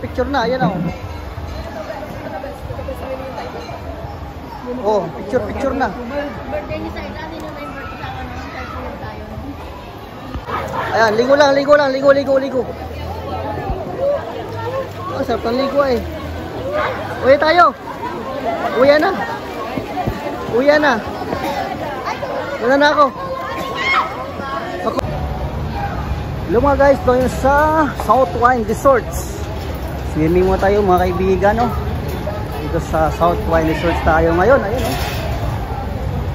picture na. Ayan o. Oh, picture na. Birthday niya sa isa, din yung birthday sa akin naman, tayo. Ayan, ligo. Oh, sarap ng ligo eh. Uwi tayo. Uwi na. Wala na ako. Hello mga guys, doon sa South Wine Resorts. Swimming mo tayo mga kaibigan, no? Dito sa South Wine Resorts tayo ngayon. Ayun, no?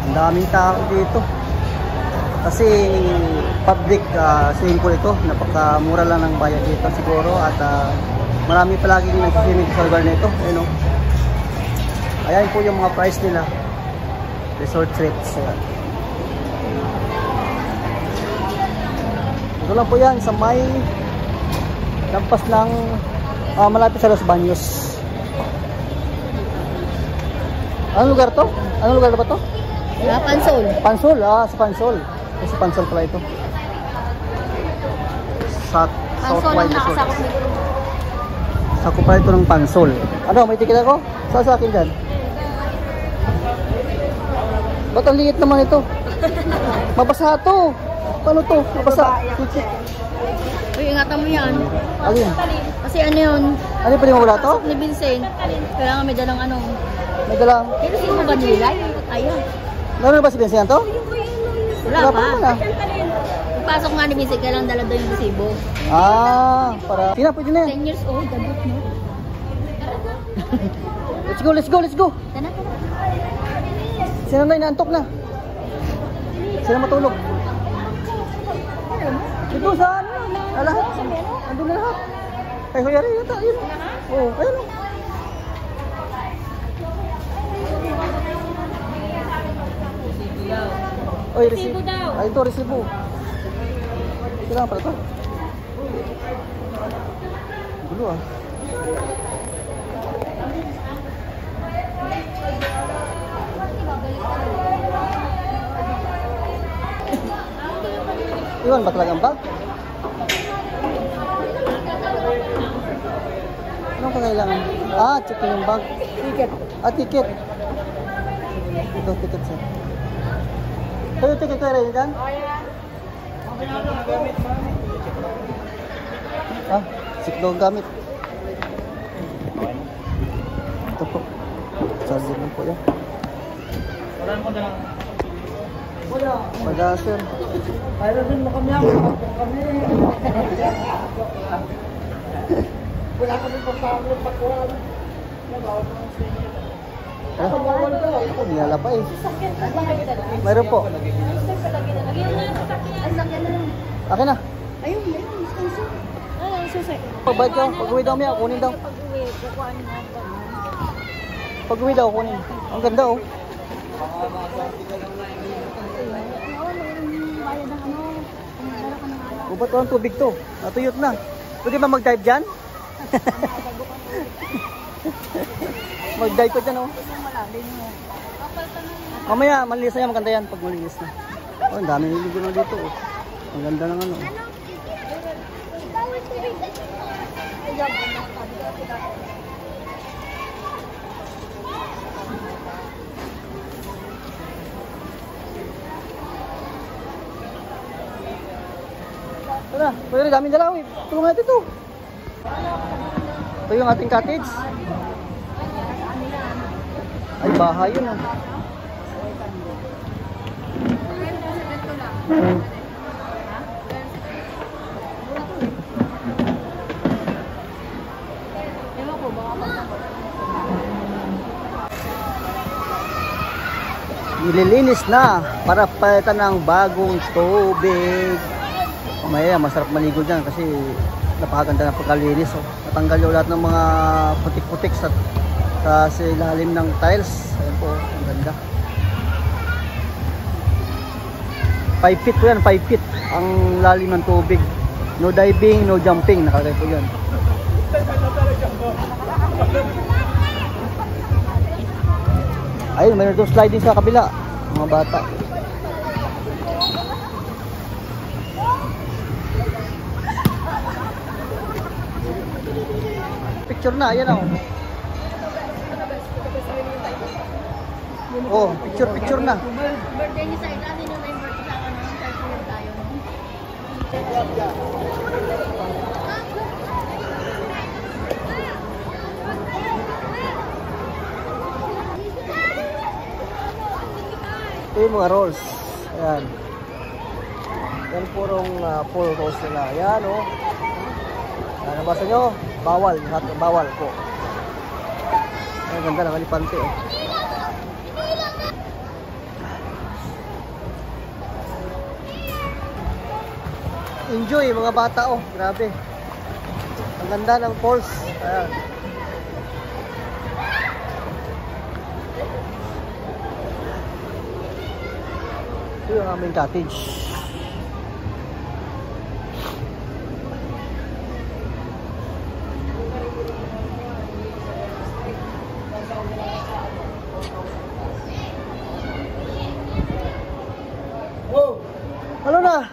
Ang daming tao dito. Kasi public swimming pool ito. Napakamura lang ng bayad dito siguro. At marami palaging nagsiswimming sa lugar nito. Ayun, no? Ayan po yung mga price nila. Resort rates. Ito lang po yan sa may lampas ng malapit sa Los Baños. Anong lugar to? Anong lugar ba to? Pansol. Pansol, sa Pansol. Sa Pansol pala ito. Sa South Wine Resort. Sakop pala ito ng Pansol. Ano, may ticket ako? Sa akin dyan. Ba't ang liit naman ito? Mabasa ito. Paano to? Mabasa. Uy, ingatan mo yan. Alin? Kasi ano yun? Ano yung pwede mawala to? Ni Vincent. Kailangan may dalang ano. May dalang. Pero sino mo ba nila? Ayan. Naroon ba si Vincent to? Wala pa. Naman, Pasok nga ni Vincent, kailangan dala daw yung resibo. Para... Tina, pwede na yan. 10 years old, dabot no? Let's go. Tana. Sino na inaantok na? Sino matulog? Ito saan? Lahat. Andun na lahat. Ay, kaya rin yata. Ayun. Oo, ayun. Oy, resibo daw. Ay, ito, resibo. Kailangan pala ito. Gulo ah. Iwan ba talagang bag? Anong kailangan? Check yung bag. Ticket. Ticket. Ito, ticket sir. Ito ticket ko rin dyan? Siklo ang gamit. Ito po. Charger lang po yan. Wala sir. Mayroon din mo kami ako. Wala kami pagpapalo pagkuhan. Ako nilala pa eh. Mayroon po. Akin na. Ayun. Pag-bike daw. Pag-uwi daw niya. Kunin daw. Pag-uwi daw. Kunin. Ang ganda oh. Ba't walang tubig to? Natuyot na. Pwede ba mag-dive dyan? Mag-dive ko dyan oh. Mamaya, malinis na yan. Maganda yan pag malinis na. Oh, ang dami niligo na dito oh. Ang ganda ng ano. Tara, pwede rin daming dalaw eh. Tulungan natin ito. Ito yung ating cottage. Ay, bahay yun ah. Nililinis na para palitan ng bagong tubig. Mamaya masarap maligo dyan kasi napakaganda ng pagkalinis oh. Natanggal yung lahat ng mga putik-putik sa ilalim ng tiles. Ayan po, ang ganda. 5 feet po yan, 5 feet ang lalim ng tubig. No diving, no jumping, nakalagay po yan. Ayun, mayroon doon sliding sa kabila, mga bata. picture na. Ayan o. Oh, picture na. Birthday niya sa natin yung time birthday sa ano, celebrate tayo. Ito yung mga rolls. Ayan. Yan purong full rolls nila. Ayan o. Ayan, nabasa nyo? Bawal. Bawal po. Ang ganda ng alipante eh. Enjoy mga bata oh. Grabe. Ang ganda ng falls. Ayan. Ito yung aming cottage. Ano na?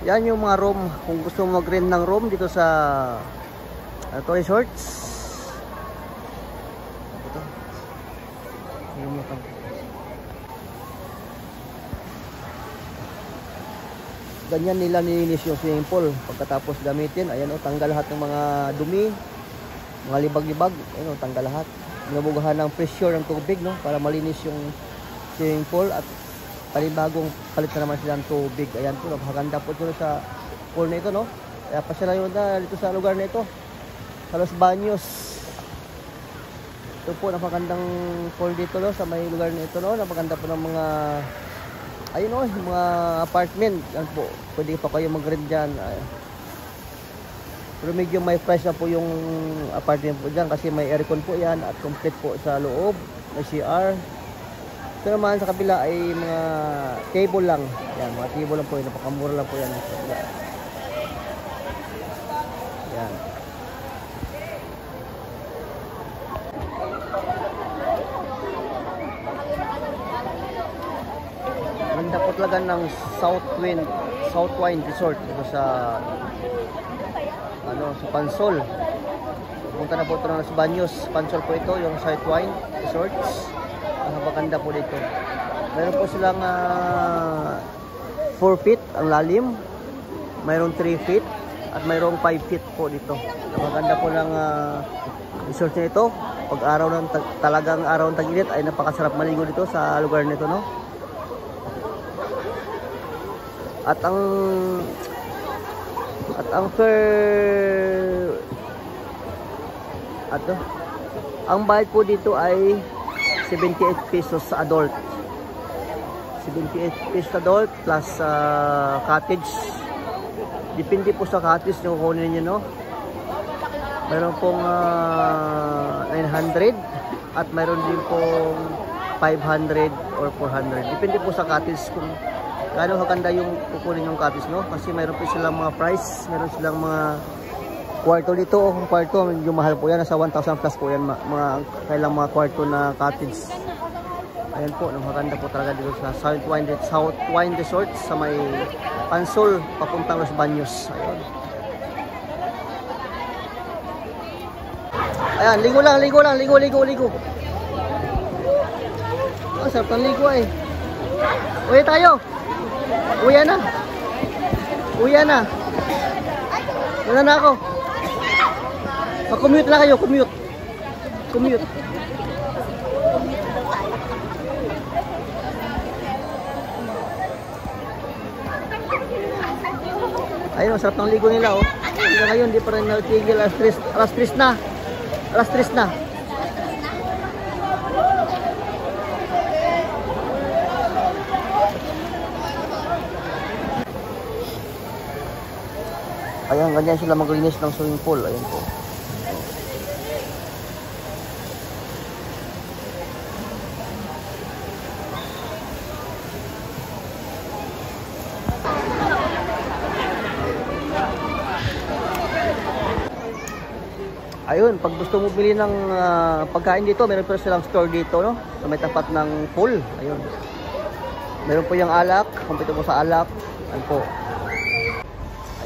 Yan yung mga room. Kung gusto mo mag-rent ng room dito sa Toy Resorts. Ito. Ganyan nila nilinis yung swimming pool. Pagkatapos gamitin, ayan o, tanggal lahat ng mga dumi, mga libag-libag. Ayan o, tanggal lahat. Nabugahan ng pressure ng tubig, no, para malinis yung swimming pool at panibagong palit na naman silang tubig. Ayan po, napakaganda po ito sa pool na ito, no? Kaya pa sila yun na dito sa lugar na ito, sa Los Baños. Ito po, napakagandang pool dito, no? Sa may lugar na ito, no? Napakaganda po ng mga, ayun, no? Yung mga apartment. Yan po, pwede pa kayo mag-rent dyan. Pero medyo may price na po yung apartment po dyan kasi may aircon po yan at complete po sa loob, may CR. Ito naman sa kabila ay mga table lang. Yan, mga table lang po yun. Napakamura lang po yan. Yan. Ganda po talaga ng Southwind Resort ito sa sa Pansol. Punta na po ito ng Los Baños. Pansol po ito, yung Southwind Resorts. Napakaganda po dito. Meron po silang 4 feet ang lalim, mayroong 3 feet at mayroong 5 feet po dito. Napakaganda po ng resort na ito. Pag talagang araw ng tag-init ay napakasarap maligo dito sa lugar nito, no? At ang bayad po dito ay 78 pesos sa adult. 78 pesos adult plus cottage. Depende po sa cottage na kukunin niyo, no? Mayroon pong 900 at mayroon din pong 500 or 400. Depende po sa cottage kung gaano kaganda yung kukunin yung cottage, no? Kasi mayroon po silang mga price, mayroon silang mga kwarto dito. Kung kwarto, medyo mahal po yan. Nasa 1,000 plus po yan. Kailang mga kwarto na cottage. Ayan po, napakaganda po talaga dito sa Southwind Resort sa may Pansol, papuntang Los Baños. Ayun. Ayan, ligo lang. Ligo. Oh, sarap ng ligo eh. Uwi tayo. Uwi na. Wala na ako. Mag-commute lang kayo, commute. Ayun, masarap ng ligo nila, oh. Hanggang ngayon, di pa rin natigil. Alas 3 na. Alas 3 na. Ayan, ganyan sila maglinis ng swimming pool. Ayan po. Ayun, pag gusto mo bili ng pagkain dito, meron po silang store dito, no? Sa may tapat ng pool. Ayun. Meron po yung alak. Kumpito po sa alak. Ayun po.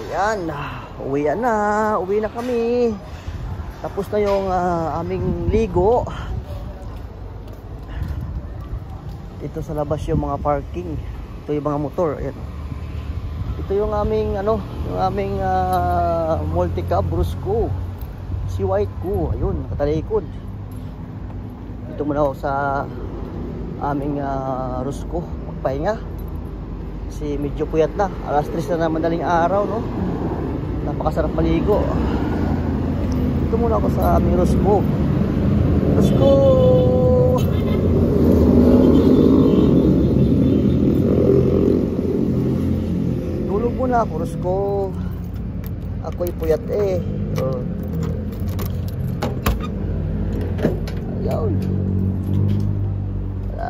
Ayan. Uwian na. Uwi na kami. Tapos na yung aming ligo. Ito sa labas yung mga parking. Ito yung mga motor. Ayan. Ito yung aming, yung aming multi-cab Brusco. Si White ko, ayun, nakatalikod. Dito muna ako sa aming Rusco, magpahinga. Kasi medyo puyat na. Alas 3 na madaling araw, no? Napakasarap maligo. Dito muna ako sa aming Rusco. Rusco! Tulog muna ako, Rusco. Ako'y puyat eh. Ayun. Wala.